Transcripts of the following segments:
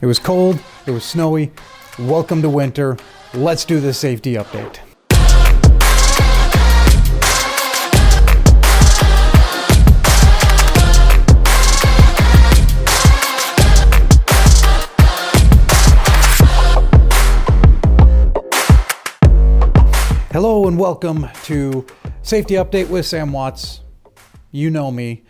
It was cold, it was snowy. Welcome to winter. Let's do the safety update. Hello and welcome to Safety Update with Sam Watts. You know me.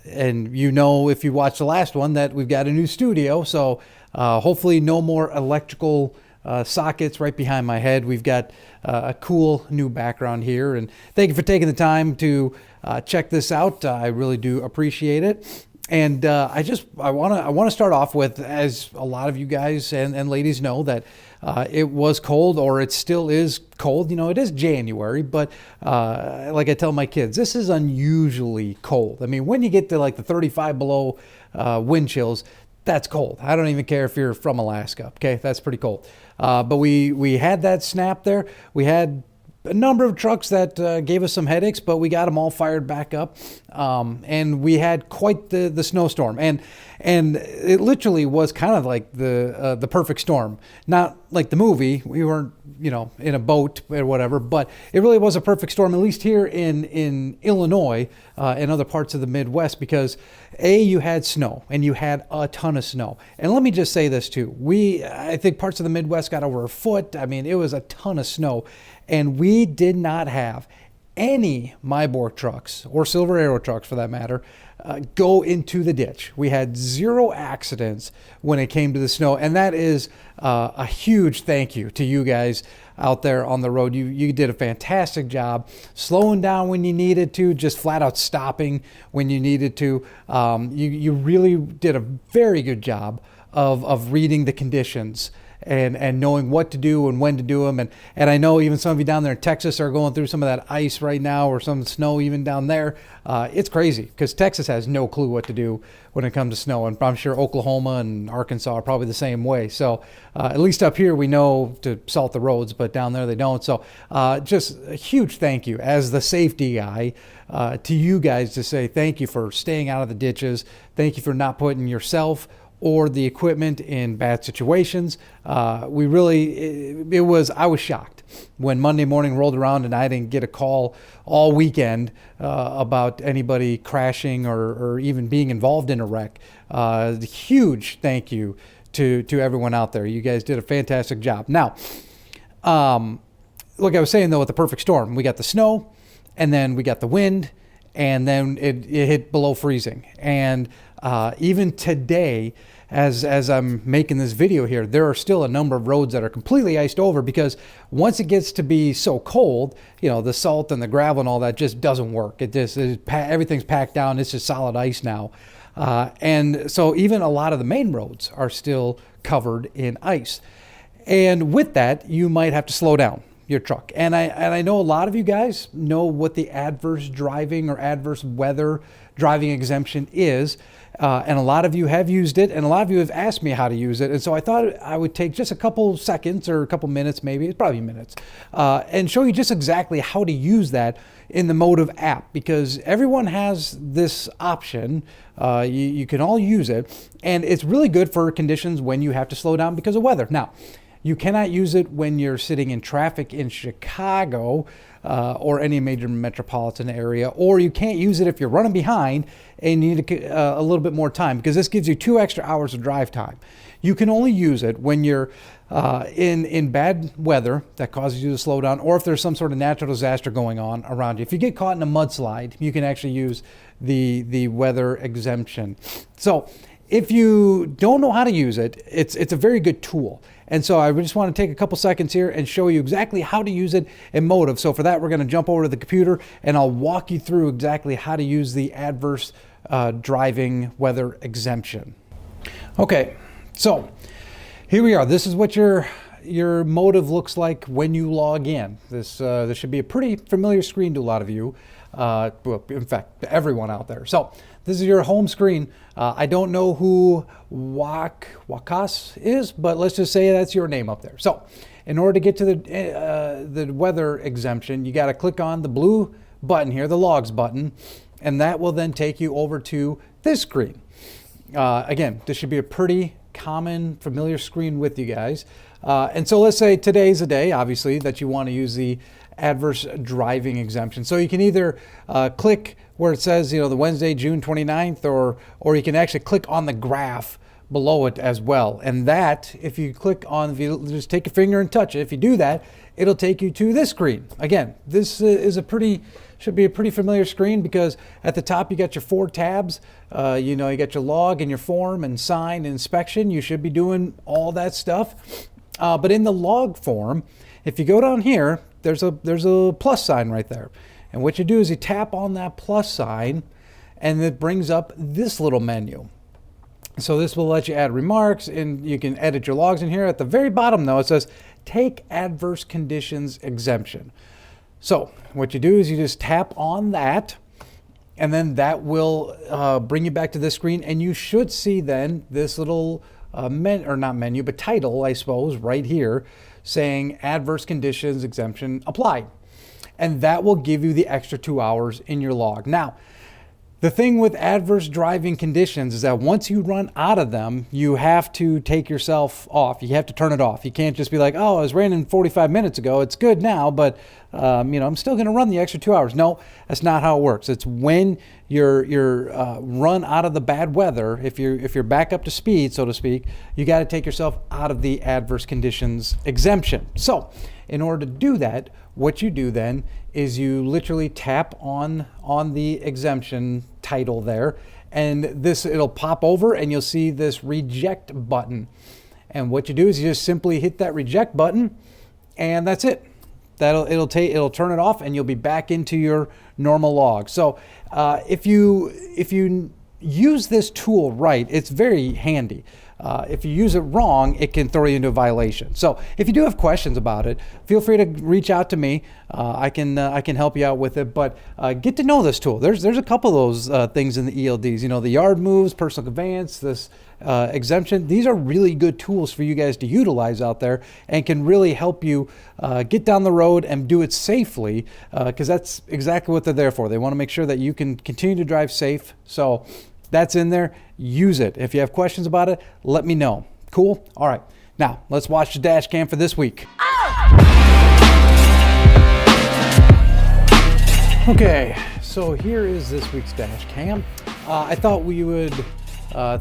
And you know, if you watched the last one, that we've got a new studio. So hopefully no more electrical sockets right behind my head. We've got a cool new background here. And thank you for taking the time to check this out. I really do appreciate it. And I want to start off with, as a lot of you guys and ladies know, that it was cold, or it still is cold. You know, it is January, but like I tell my kids, this is unusually cold. I mean, when you get to like the 35 below wind chills, that's cold. I don't even care if you're from Alaska. Okay, that's pretty cold. But we had that snap there. We had a number of trucks that gave us some headaches, but we got them all fired back up. And we had quite the snowstorm. And it literally was kind of like the perfect storm. Not like the movie. We weren't, in a boat or whatever, but it really was a perfect storm, at least here in Illinois and other parts of the Midwest, because you had snow, and you had a ton of snow. And let me just say this too. I think parts of the Midwest got over a foot. I mean, it was a ton of snow. And we did not have any Meiborg trucks, or Silver Arrow trucks for that matter, go into the ditch. We had zero accidents when it came to the snow. And that is a huge thank you to you guys out there on the road. You did a fantastic job slowing down when you needed to, just flat out stopping when you needed to. You really did a very good job of reading the conditions and knowing what to do and when to do them. And I know even some of you down there in Texas are going through some of that ice right now, or some snow even down there. It's crazy because Texas has no clue what to do when it comes to snow. And I'm sure Oklahoma and Arkansas are probably the same way. So at least up here we know to salt the roads, but down there they don't. So just a huge thank you as the safety guy to you guys, to say thank you for staying out of the ditches. Thank you for not putting yourself or the equipment in bad situations. I was shocked when Monday morning rolled around and I didn't get a call all weekend about anybody crashing or even being involved in a wreck. Huge thank you to everyone out there. You guys did a fantastic job. Now, like I was saying though, with the perfect storm, we got the snow, and then we got the wind, and then it hit below freezing. And even today, as I'm making this video here, there are still a number of roads that are completely iced over, because once it gets to be so cold, the salt and the gravel and all that just doesn't work. Everything's packed down. It's just solid ice now. And so even a lot of the main roads are still covered in ice. And with that, you might have to slow down your truck. And I know a lot of you guys know what the adverse driving or adverse weather driving exemption is. And a lot of you have used it, and a lot of you have asked me how to use it. And so I thought I would take just a couple seconds, or a couple minutes, maybe it's probably minutes, and show you just exactly how to use that in the Motive app, because everyone has this option. You can all use it, and it's really good for conditions when you have to slow down because of weather. Now, you cannot use it when you're sitting in traffic in Chicago or any major metropolitan area, or you can't use it if you're running behind and you need a little bit more time, because this gives you 2 extra hours of drive time. You can only use it when you're in bad weather that causes you to slow down, or if there's some sort of natural disaster going on around you. If you get caught in a mudslide, you can actually use the weather exemption. So if you don't know how to use it, it's a very good tool. And so I just want to take a couple seconds here and show you exactly how to use it in Motive. So for that, we're going to jump over to the computer, and I'll walk you through exactly how to use the adverse driving weather exemption. Okay, so here we are. This is what your Motive looks like when you log in. This should be a pretty familiar screen to a lot of you. Well, in fact, everyone out there. So this is your home screen. I don't know who Wakas is, but let's just say that's your name up there. So in order to get to the weather exemption, you got to click on the blue button here, the logs button, and that will then take you over to this screen. Again, this should be a pretty common, familiar screen with you guys. And so let's say today's a day, obviously, that you want to use the adverse driving exemption. So you can either click where it says, the Wednesday, June 29th, or you can actually click on the graph below it as well. And that, if you click on, if you just take your finger and touch it, if you do that, it'll take you to this screen. Again, this is should be a pretty familiar screen, because at the top you got your 4 tabs. You got your log and your form and sign and inspection. You should be doing all that stuff. But in the log form, if you go down here, there's a plus sign right there. And what you do is you tap on that plus sign, and it brings up this little menu. So this will let you add remarks, and you can edit your logs in here. At the very bottom, though, it says take adverse conditions exemption. So what you do is you just tap on that, and then that will bring you back to this screen, and you should see then this little title, I suppose, right here saying adverse conditions exemption applied. And that will give you the extra 2 hours in your log. Now, the thing with adverse driving conditions is that once you run out of them, you have to take yourself off. You have to turn it off. You can't just be like, oh, it was raining 45 minutes ago. It's good now, but I'm still going to run the extra 2 hours. No, that's not how it works. It's when you're run out of the bad weather. If you're back up to speed, so to speak, you got to take yourself out of the adverse conditions exemption. So in order to do that, what you do then is you literally tap on the exemption title there, and it'll pop over, and you'll see this reject button. And what you do is you just simply hit that reject button, and that's it. It'll turn it off, and you'll be back into your normal log. So if you use this tool right, it's very handy. If you use it wrong, it can throw you into a violation. So if you do have questions about it, feel free to reach out to me. I can help you out with it. But get to know this tool. There's a couple of those things in the ELDs. The yard moves, personal conveyance, this exemption. These are really good tools for you guys to utilize out there, and can really help you get down the road and do it safely, because that's exactly what they're there for. They want to make sure that you can continue to drive safe. So that's in there. Use it. If you have questions about it, let me know. Cool? All right. Now, let's watch the dash cam for this week. Okay, so here is this week's dash cam. I thought we would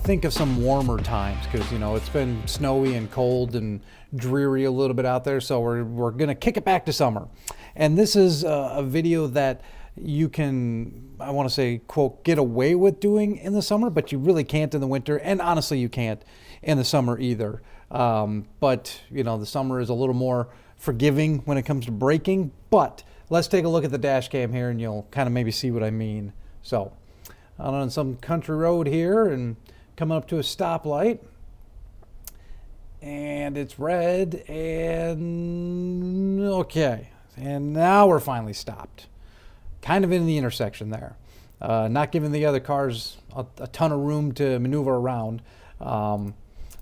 think of some warmer times, because it's been snowy and cold and dreary a little bit out there, so we're gonna kick it back to summer. And this is a video that you can, I want to say, quote, get away with doing in the summer, but you really can't in the winter, and honestly you can't in the summer either. But the summer is a little more forgiving when it comes to braking. But let's take a look at the dash cam here, and you'll kind of maybe see what I mean. So I'm on some country road here, and coming up to a stoplight, and it's red, and okay, and now we're finally stopped, kind of in the intersection there, not giving the other cars a ton of room to maneuver around.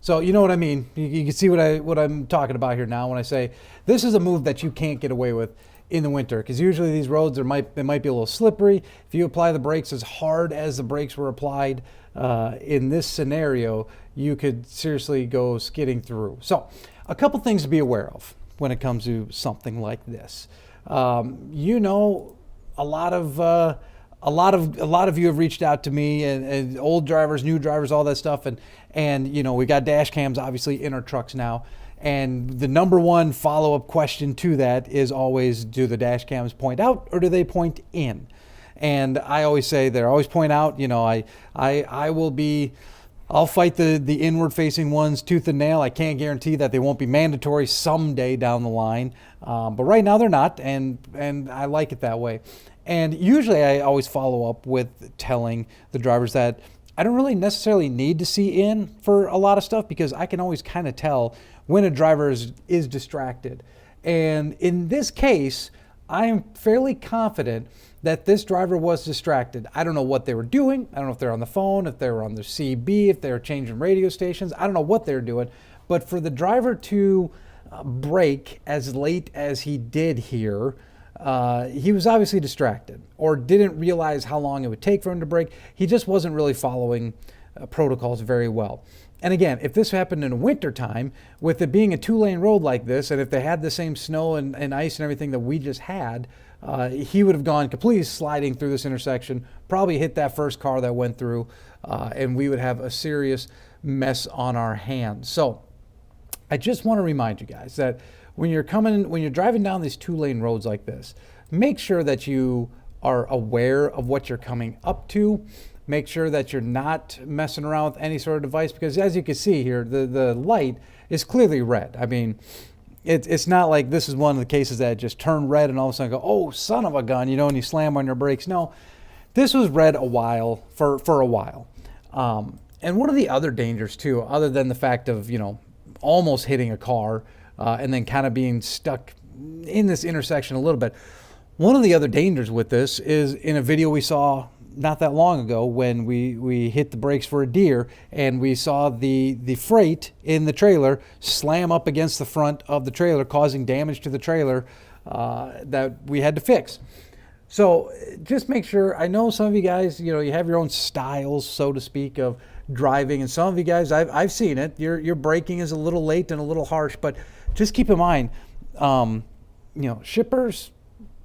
So you know what I mean. You can see what I'm talking about here now when I say this is a move that you can't get away with in the winter, because usually these roads they might be a little slippery. If you apply the brakes as hard as the brakes were applied in this scenario, you could seriously go skidding through. So a couple things to be aware of when it comes to something like this. A lot of you have reached out to me, and old drivers, new drivers, all that stuff, and we got dash cams obviously in our trucks now. And the number one follow-up question to that is always, do the dash cams point out or do they point in? And I always say they always point out. I'll fight the inward facing ones tooth and nail. I can't guarantee that they won't be mandatory someday down the line. But right now they're not, and I like it that way. And usually I always follow up with telling the drivers that I don't really necessarily need to see in for a lot of stuff, because I can always kind of tell when a driver is distracted. And in this case, I am fairly confident that this driver was distracted. I don't know what they were doing. I don't know if they're on the phone, if they were on their CB, if they were changing radio stations. I don't know what they were doing. But for the driver to brake as late as he did here, he was obviously distracted, or didn't realize how long it would take for him to brake. He just wasn't really following protocols very well. And again, if this happened in winter time, with it being a 2-lane road like this, and if they had the same snow and ice and everything that we just had, he would have gone completely sliding through this intersection, probably hit that first car that went through, and we would have a serious mess on our hands. So I just want to remind you guys that when you're driving down these 2-lane roads like this, make sure that you are aware of what you're coming up to. Make sure that you're not messing around with any sort of device, because as you can see here, the light is clearly red. I mean, it's not like this is one of the cases that just turned red and all of a sudden go, oh, son of a gun, and you slam on your brakes. No, this was red for a while. And one of the other dangers too, other than the fact of, almost hitting a car and then kind of being stuck in this intersection a little bit. One of the other dangers with this is in a video we saw not that long ago when we hit the brakes for a deer, and we saw the freight in the trailer slam up against the front of the trailer, causing damage to the trailer that we had to fix. So just make sure, I know some of you guys, you have your own styles, so to speak, of driving, and some of you guys, I've seen it, your braking is a little late and a little harsh, but just keep in mind, shippers,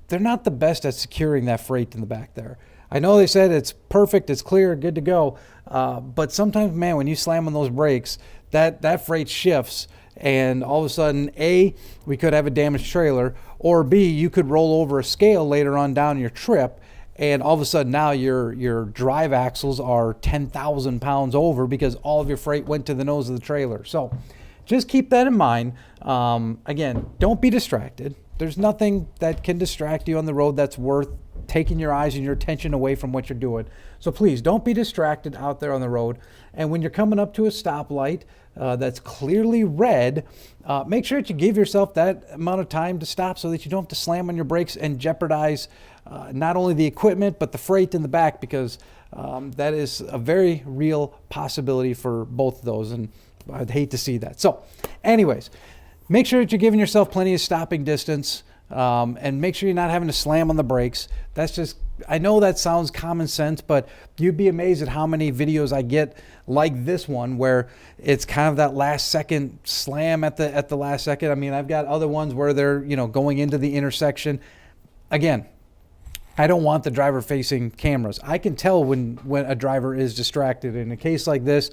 they're not the best at securing that freight in the back there. I know they said it's perfect, it's clear, good to go, but sometimes, man, when you slam on those brakes, that freight shifts, and all of a sudden, A, we could have a damaged trailer, or B, you could roll over a scale later on down your trip, and all of a sudden now your drive axles are 10,000 pounds over because all of your freight went to the nose of the trailer. So just keep that in mind. Again, don't be distracted. There's nothing that can distract you on the road that's worth taking your eyes and your attention away from what you're doing. So please don't be distracted out there on the road. And when you're coming up to a stoplight that's clearly red, make sure that you give yourself that amount of time to stop so that you don't have to slam on your brakes and jeopardize not only the equipment but the freight in the back, because that is a very real possibility for both of those, and I'd hate to see that. So anyways, make sure that you're giving yourself plenty of stopping distance, and make sure you're not having to slam on the brakes. That's just, I know that sounds common sense, but you'd be amazed at how many videos I get like this one where it's kind of that last second slam at the last second. I mean, I've got other ones where they're, going into the intersection. Again, I don't want the driver facing cameras. I can tell when a driver is distracted. In a case like this,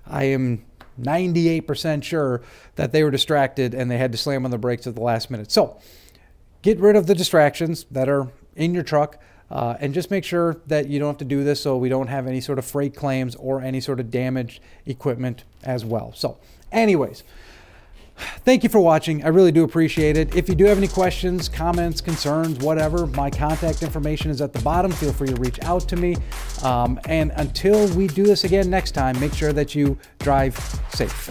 I am 98% sure that they were distracted and they had to slam on the brakes at the last minute. So get rid of the distractions that are in your truck, and just make sure that you don't have to do this so we don't have any sort of freight claims or any sort of damaged equipment as well. So anyways, thank you for watching. I really do appreciate it. If you do have any questions, comments, concerns, whatever, my contact information is at the bottom. Feel free to reach out to me. And until we do this again next time, make sure that you drive safe.